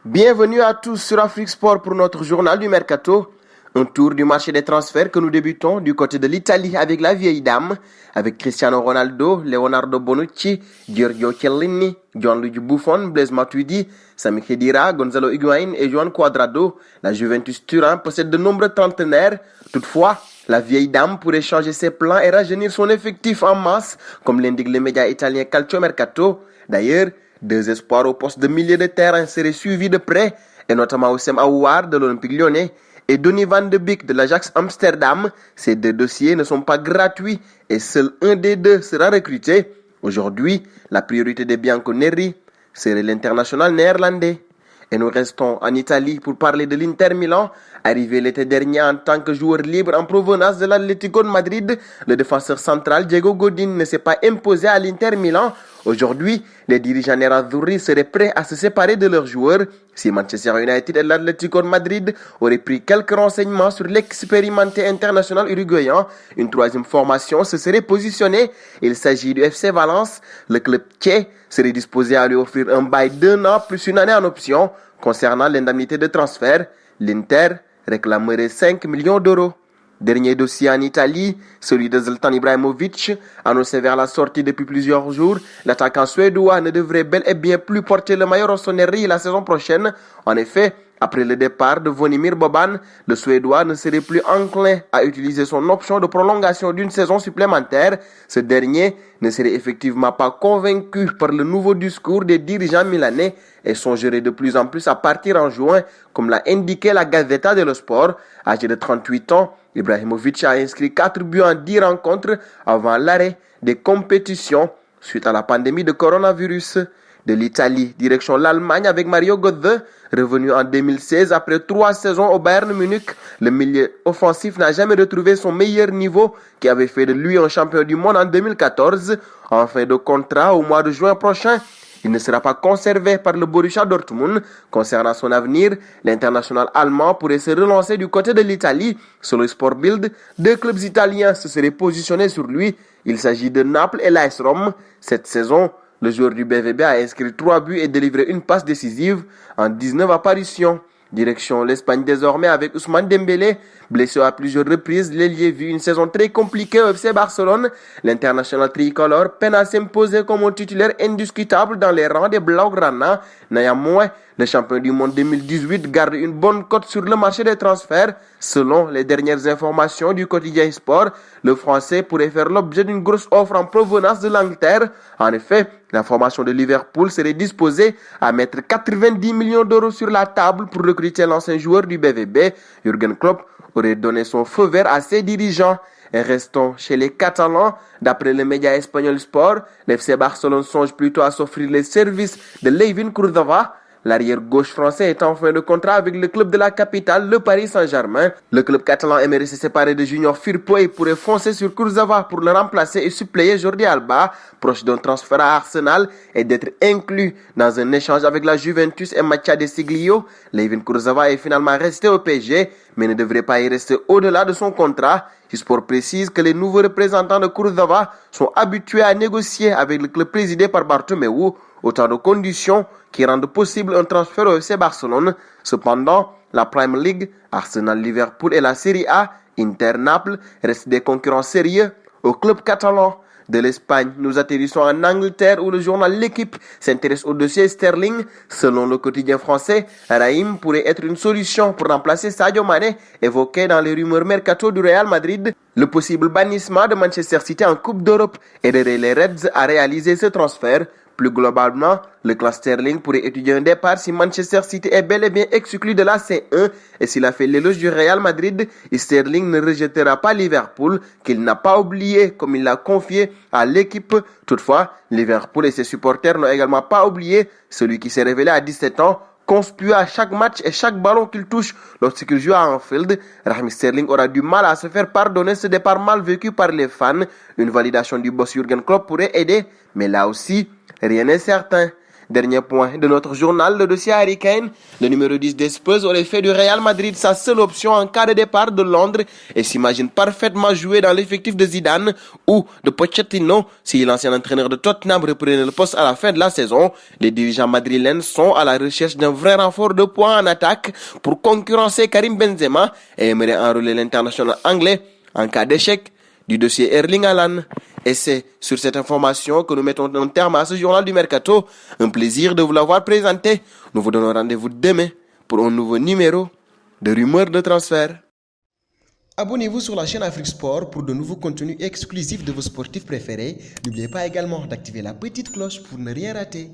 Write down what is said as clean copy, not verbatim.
Bienvenue à tous sur Afrique Sport pour notre journal du Mercato. Un tour du marché des transferts que nous débutons du côté de l'Italie avec la vieille dame, avec Cristiano Ronaldo, Leonardo Bonucci, Giorgio Chiellini, Gianluigi Buffon, Blaise Matuidi, Sami Khedira, Gonzalo Higuain et Juan Cuadrado. La Juventus Turin possède de nombreux trentenaires. Toutefois, la vieille dame pourrait changer ses plans et rajeunir son effectif en masse, comme l'indique le média italien Calcio Mercato. D'ailleurs, deux espoirs au poste de milieu de terrain seraient suivis de près, et notamment Oussem Aouar de l'Olympique Lyonnais et Donny van de Beek de l'Ajax Amsterdam. Ces deux dossiers ne sont pas gratuits et seul un des deux sera recruté. Aujourd'hui, la priorité de Bianconeri serait l'international néerlandais. Et nous restons en Italie pour parler de l'Inter Milan. Arrivé l'été dernier en tant que joueur libre en provenance de l'Atlético de Madrid, le défenseur central Diego Godin ne s'est pas imposé à l'Inter Milan. Aujourd'hui, les dirigeants nerazzurri seraient prêts à se séparer de leurs joueurs. Si Manchester United et l'Atlético de Madrid auraient pris quelques renseignements sur l'expérimenté international uruguayen, une troisième formation se serait positionnée. Il s'agit du FC Valence. Le club tchèque serait disposé à lui offrir un bail d'1 an plus une année en option. Concernant l'indemnité de transfert, l'Inter réclamerait 5 millions d'euros. Dernier dossier en Italie, celui de Zlatan Ibrahimovic, annoncé vers la sortie depuis plusieurs jours. L'attaquant suédois ne devrait bel et bien plus porter le maillot rossoneri la saison prochaine. En effet, après le départ de Vonimir Boban, le Suédois ne serait plus enclin à utiliser son option de prolongation d'une saison supplémentaire. Ce dernier ne serait effectivement pas convaincu par le nouveau discours des dirigeants milanais et songerait de plus en plus à partir en juin, comme l'a indiqué la Gazzetta dello Sport. Âgé de 38 ans, Ibrahimovic a inscrit 4 buts en 10 rencontres avant l'arrêt des compétitions suite à la pandémie de coronavirus. De l'Italie, direction l'Allemagne avec Mario Götze, revenu en 2016 après 3 saisons au Bayern Munich. Le milieu offensif n'a jamais retrouvé son meilleur niveau qui avait fait de lui un champion du monde en 2014. En fin de contrat au mois de juin prochain, il ne sera pas conservé par le Borussia Dortmund. Concernant son avenir, l'international allemand pourrait se relancer du côté de l'Italie. Selon Sport Bild, 2 clubs italiens se seraient positionnés sur lui. Il s'agit de Naples et l'AS Rome. Cette saison, le joueur du BVB a inscrit 3 buts et délivré une passe décisive en 19 apparitions. Direction l'Espagne désormais avec Ousmane Dembélé, blessé à plusieurs reprises. L'ailier vit une saison très compliquée au FC Barcelone. L'international tricolore peine à s'imposer comme un titulaire indiscutable dans les rangs des Blaugrana. Néanmoins, le champion du monde 2018 garde une bonne cote sur le marché des transferts. Selon les dernières informations du quotidien Sport, le Français pourrait faire l'objet d'une grosse offre en provenance de l'Angleterre. En effet, la formation de Liverpool serait disposée à mettre 90 millions d'euros sur la table pour recruter l'ancien joueur du BVB. Jürgen Klopp aurait donné son feu vert à ses dirigeants. Et restons chez les Catalans. D'après le média espagnol Sport, l'FC Barcelone songe plutôt à s'offrir les services de Layvin Kurzawa. L'arrière gauche français est en fin de contrat avec le club de la capitale, le Paris Saint-Germain. Le club catalan aimerait se séparer de Junior Firpo et pourrait foncer sur Kurzawa pour le remplacer et suppléer Jordi Alba, proche d'un transfert à Arsenal et d'être inclus dans un échange avec la Juventus et Mattia De Siglio. Layvin Kurzawa est finalement resté au PSG, mais ne devrait pas y rester au-delà de son contrat. Sport précise que les nouveaux représentants de Kurzawa sont habitués à négocier avec le club présidé par Bartomeu, autant de conditions qui rendent possible un transfert au FC Barcelone. Cependant, la Premier League, Arsenal, Liverpool et la Serie A, Inter, Naples restent des concurrents sérieux au club catalan. De l'Espagne, nous atterrissons en Angleterre où le journal L'Équipe s'intéresse au dossier Sterling. Selon le quotidien français, Raheem pourrait être une solution pour remplacer Sadio Mané, évoqué dans les rumeurs mercato du Real Madrid. Le possible bannissement de Manchester City en Coupe d'Europe aiderait les Reds à réaliser ce transfert. Plus globalement, le club Sterling pourrait étudier un départ si Manchester City est bel et bien exclu de la C1 et s'il a fait l'éloge du Real Madrid, Sterling ne rejettera pas Liverpool, qu'il n'a pas oublié comme il l'a confié à l'équipe. Toutefois, Liverpool et ses supporters n'ont également pas oublié celui qui s'est révélé à 17 ans, conspué à chaque match et chaque ballon qu'il touche lorsqu'il joue à Anfield. Raheem Sterling aura du mal à se faire pardonner ce départ mal vécu par les fans. Une validation du boss Jürgen Klopp pourrait aider, mais là aussi, rien n'est certain. Dernier point de notre journal, le dossier Harry Kane. Le numéro 10 des Spurs aurait fait du Real Madrid sa seule option en cas de départ de Londres et s'imagine parfaitement jouer dans l'effectif de Zidane ou de Pochettino si l'ancien entraîneur de Tottenham reprenait le poste à la fin de la saison. Les dirigeants madrilènes sont à la recherche d'un vrai renfort de points en attaque pour concurrencer Karim Benzema et aimeraient enrôler l'international anglais en cas d'échec du dossier Erling Haaland. Et c'est sur cette information que nous mettons un terme à ce journal du Mercato. Un plaisir de vous l'avoir présenté. Nous vous donnons rendez-vous demain pour un nouveau numéro de Rumeurs de transfert. Abonnez-vous sur la chaîne Afrique Sport pour de nouveaux contenus exclusifs de vos sportifs préférés. N'oubliez pas également d'activer la petite cloche pour ne rien rater.